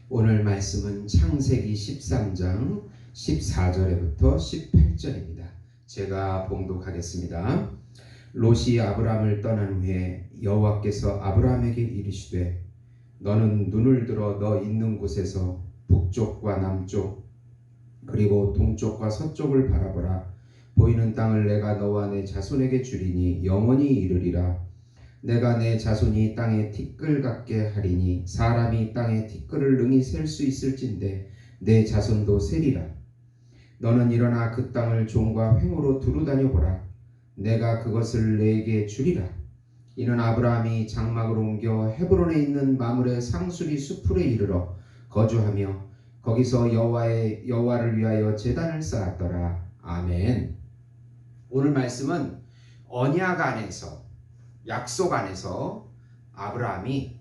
오늘 말씀은 창세기 13장 14절부터 18절입니다. 제가 봉독하겠습니다. 롯이 아브람을 떠난 후에 여호와께서 아브람에게 이르시되 너는 눈을 들어 너 있는 곳에서 북쪽과 남쪽 그리고 동쪽과 서쪽을 바라보라. 보이는 땅을 내가 너와 내 자손에게 주리니 영원히 이르리라. 내가 내 자손이 땅에 티끌 같게 하리니 사람이 땅에 티끌을 능히 셀 수 있을진데 내 자손도 세리라. 너는 일어나 그 땅을 종과 횡으로 두루 다녀보라. 내가 그것을 내게 주리라. 이는 아브라함이 장막을 옮겨 헤브론에 있는 마므레 상수리 수풀에 이르러 거주하며 거기서 여호와를 위하여 제단을 쌓았더라. 아멘. 오늘 말씀은 언약 안에서, 약속 안에서 아브라함이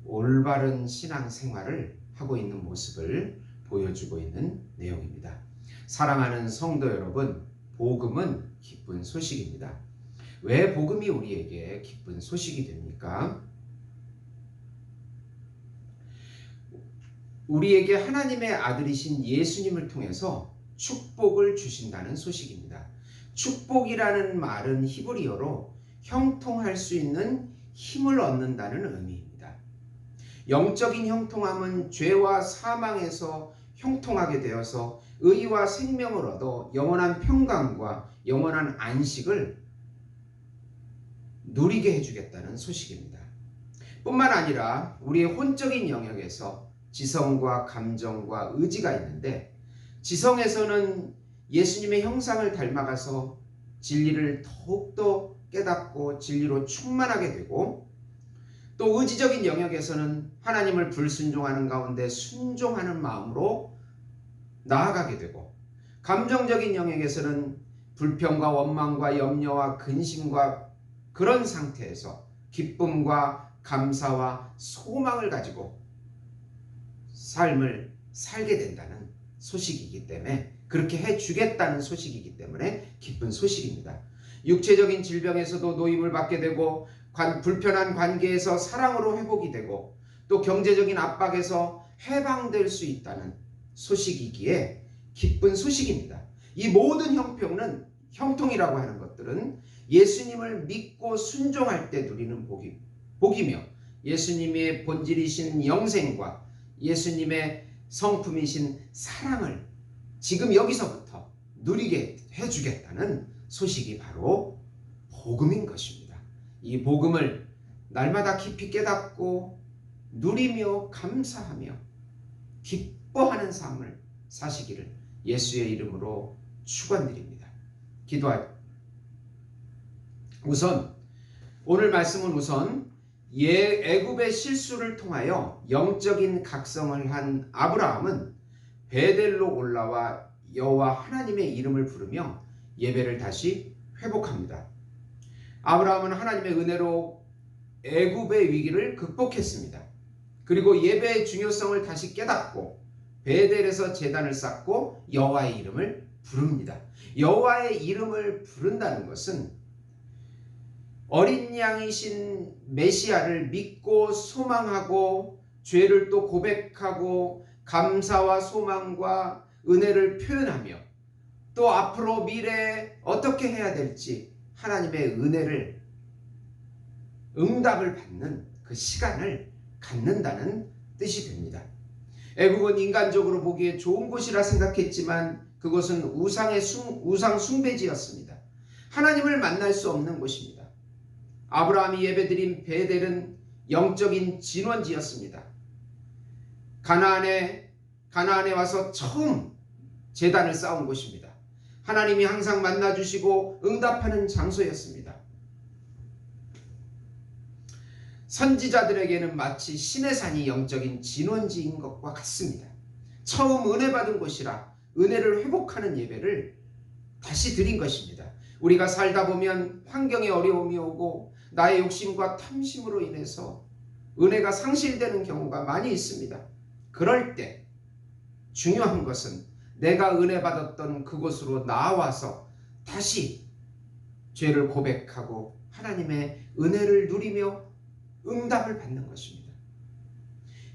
올바른 신앙생활을 하고 있는 모습을 보여주고 있는 내용입니다. 사랑하는 성도 여러분, 복음은 기쁜 소식입니다. 왜 복음이 우리에게 기쁜 소식이 됩니까? 우리에게 하나님의 아들이신 예수님을 통해서 축복을 주신다는 소식입니다. 축복이라는 말은 히브리어로 형통할 수 있는 힘을 얻는다는 의미입니다. 영적인 형통함은 죄와 사망에서 형통하게 되어서 의와 생명을 얻어 영원한 평강과 영원한 안식을 누리게 해주겠다는 소식입니다. 뿐만 아니라 우리의 혼적인 영역에서 지성과 감정과 의지가 있는데, 지성에서는 예수님의 형상을 닮아가서 진리를 더욱더 깨닫고 진리로 충만하게 되고, 또 의지적인 영역에서는 하나님을 불순종하는 가운데 순종하는 마음으로 나아가게 되고, 감정적인 영역에서는 불평과 원망과 염려와 근심과 그런 상태에서 기쁨과 감사와 소망을 가지고 삶을 살게 된다는 소식이기 때문에, 그렇게 해주겠다는 소식이기 때문에 기쁜 소식입니다. 육체적인 질병에서도 노임을 받게 되고, 불편한 관계에서 사랑으로 회복이 되고, 또 경제적인 압박에서 해방될 수 있다는 소식이기에 기쁜 소식입니다. 이 모든 형통이라고 하는 것들은 예수님을 믿고 순종할 때 누리는 복이며, 예수님의 본질이신 영생과 예수님의 성품이신 사랑을 지금 여기서부터 누리게 해주겠다는 소식이 바로 복음인 것입니다. 이 복음을 날마다 깊이 깨닫고 누리며 감사하며 기뻐하는 삶을 사시기를 예수의 이름으로 축원드립니다. 오늘 말씀은 애굽의 실수를 통하여 영적인 각성을 한 아브라함은 베델로 올라와 여호와 하나님의 이름을 부르며 예배를 다시 회복합니다. 아브라함은 하나님의 은혜로 애굽의 위기를 극복했습니다. 그리고 예배의 중요성을 다시 깨닫고 베델에서 제단을 쌓고 여호와의 이름을 부릅니다. 여호와의 이름을 부른다는 것은 어린 양이신 메시아를 믿고 소망하고 죄를 또 고백하고 감사와 소망과 은혜를 표현하며 또 앞으로 미래에 어떻게 해야 될지 하나님의 은혜를, 응답을 받는 그 시간을 갖는다는 뜻이 됩니다. 애굽은 인간적으로 보기에 좋은 곳이라 생각했지만 그것은 우상 숭배지였습니다. 하나님을 만날 수 없는 곳입니다. 아브라함이 예배드린 베델은 영적인 진원지였습니다. 가나안에 와서 처음 제단을 쌓은 곳입니다. 하나님이 항상 만나주시고 응답하는 장소였습니다. 선지자들에게는 마치 신의 산이 영적인 진원지인 것과 같습니다. 처음 은혜 받은 곳이라 은혜를 회복하는 예배를 다시 드린 것입니다. 우리가 살다 보면 환경에 어려움이 오고 나의 욕심과 탐심으로 인해서 은혜가 상실되는 경우가 많이 있습니다. 그럴 때 중요한 것은 내가 은혜 받았던 그곳으로 나와서 다시 죄를 고백하고 하나님의 은혜를 누리며 응답을 받는 것입니다.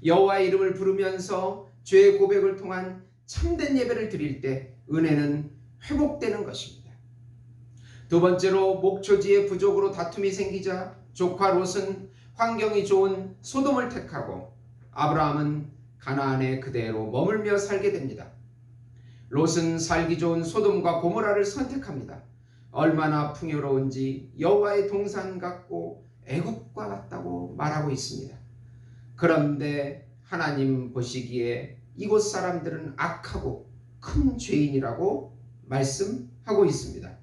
여호와의 이름을 부르면서 죄의 고백을 통한 참된 예배를 드릴 때 은혜는 회복되는 것입니다. 두 번째로 목초지의 부족으로 다툼이 생기자 조카 롯은 환경이 좋은 소돔을 택하고 아브라함은 가나안에 그대로 머물며 살게 됩니다. 롯은 살기 좋은 소돔과 고모라를 선택합니다. 얼마나 풍요로운지 여호와의 동산 같고 애굽과 같다고 말하고 있습니다. 그런데 하나님 보시기에 이곳 사람들은 악하고 큰 죄인이라고 말씀하고 있습니다.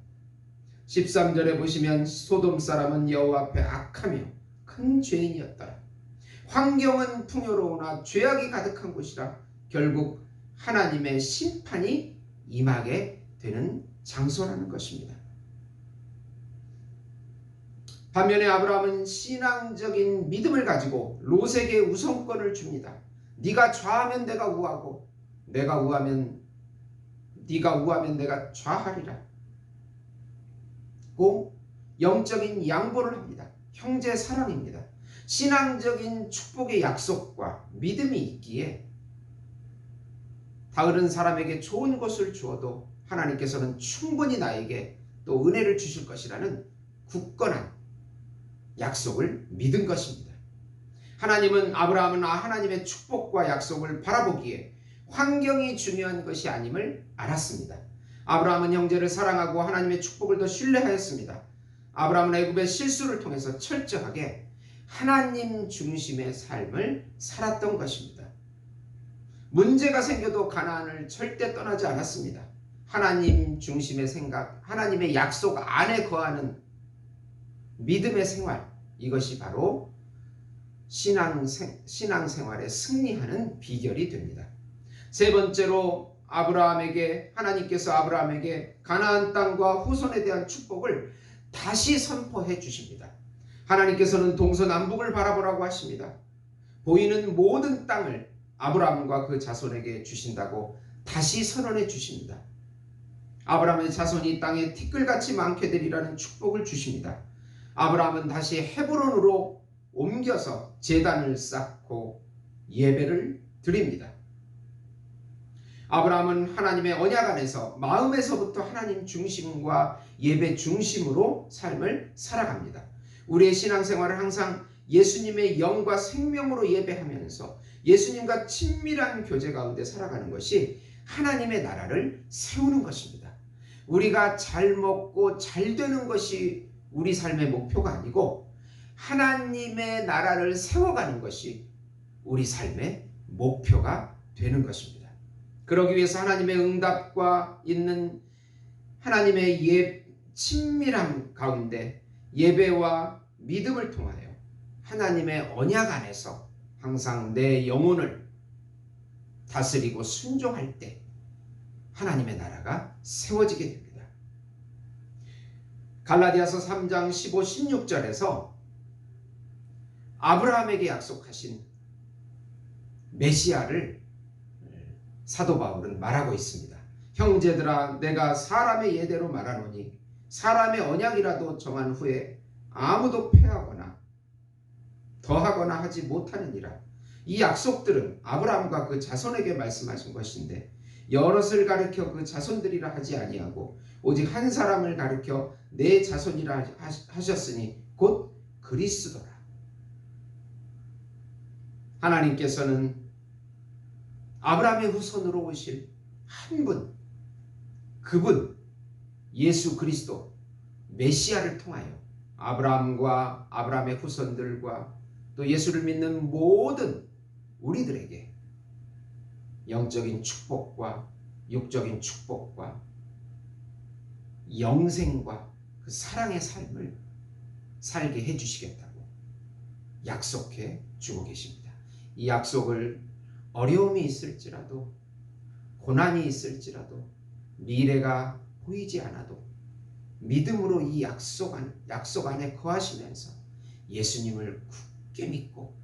13절에 보시면 소돔 사람은 여호와 앞에 악하며 큰 죄인이었더라. 환경은 풍요로우나 죄악이 가득한 곳이라 결국 하나님의 심판이 임하게 되는 장소라는 것입니다. 반면에 아브라함은 신앙적인 믿음을 가지고 롯에게 우선권을 줍니다. 네가 좌하면 내가 우하고 네가 우하면 내가 좌하리라. 고 영적인 양보를 합니다. 형제 사랑입니다. 신앙적인 축복의 약속과 믿음이 있기에 다른 사람에게 좋은 것을 주어도 하나님께서는 충분히 나에게 또 은혜를 주실 것이라는 굳건한 약속을 믿은 것입니다. 하나님은 아브라함은 하나님의 축복과 약속을 바라보기에 환경이 중요한 것이 아님을 알았습니다. 아브라함은 형제를 사랑하고 하나님의 축복을 더 신뢰하였습니다. 아브라함은 애굽의 실수를 통해서 철저하게 하나님 중심의 삶을 살았던 것입니다. 문제가 생겨도 가나안을 절대 떠나지 않았습니다. 하나님 중심의 생각, 하나님의 약속 안에 거하는 믿음의 생활, 이것이 바로 신앙생활에 승리하는 비결이 됩니다. 세 번째로 하나님께서 아브라함에게 가나안 땅과 후손에 대한 축복을 다시 선포해 주십니다. 하나님께서는 동서남북을 바라보라고 하십니다. 보이는 모든 땅을 아브라함과 그 자손에게 주신다고 다시 선언해 주십니다. 아브라함의 자손이 땅에 티끌같이 많게 되리라는 축복을 주십니다. 아브라함은 다시 헤브론으로 옮겨서 제단을 쌓고 예배를 드립니다. 아브라함은 하나님의 언약 안에서 마음에서부터 하나님 중심과 예배 중심으로 삶을 살아갑니다. 우리의 신앙생활을 항상 예수님의 영과 생명으로 예배하면서 예수님과 친밀한 교제 가운데 살아가는 것이 하나님의 나라를 세우는 것입니다. 우리가 잘 먹고 잘 되는 것이 우리 삶의 목표가 아니고 하나님의 나라를 세워가는 것이 우리 삶의 목표가 되는 것입니다. 그러기 위해서 하나님의 응답과 있는 하나님의 친밀함 가운데 예배와 믿음을 통하여 하나님의 언약 안에서 항상 내 영혼을 다스리고 순종할 때 하나님의 나라가 세워지게 됩니다. 갈라디아서 3장 15, 16절에서 아브라함에게 약속하신 메시아를 사도 바울은 말하고 있습니다. 형제들아, 내가 사람의 예대로 말하노니 사람의 언약이라도 정한 후에 아무도 패하거나 더하거나 하지 못하느니라. 이 약속들은 아브라함과 그 자손에게 말씀하신 것인데 여럿을 가리켜 그 자손들이라 하지 아니하고 오직 한 사람을 가리켜 내 자손이라 하셨으니 곧 그리스도라. 하나님께서는 아브라함의 후손으로 오실 한 분, 그분 예수 그리스도 메시아를 통하여 아브라함과 아브라함의 후손들과 또 예수를 믿는 모든 우리들에게 영적인 축복과 육적인 축복과 영생과 그 사랑의 삶을 살게 해주시겠다고 약속해 주고 계십니다. 이 약속을 어려움이 있을지라도 고난이 있을지라도 미래가 보이지 않아도 믿음으로 이 약속 안에 거하시면서 예수님을 굳게 믿고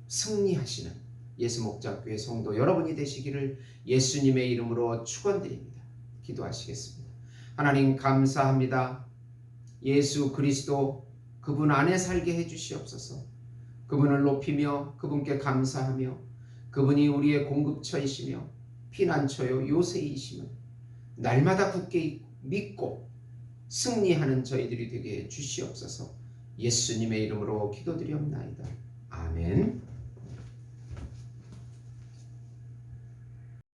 승리하시는 예수목장교회 성도 여러분이 되시기를 예수님의 이름으로 축원드립니다. 기도하시겠습니다. 하나님 감사합니다. 예수 그리스도 그분 안에 살게 해주시옵소서. 그분을 높이며 그분께 감사하며 그분이 우리의 공급처이시며 피난처요 요새이심을 날마다 굳게 믿고 승리하는 저희들이 되게 해 주시옵소서. 예수님의 이름으로 기도드리옵나이다. 아멘.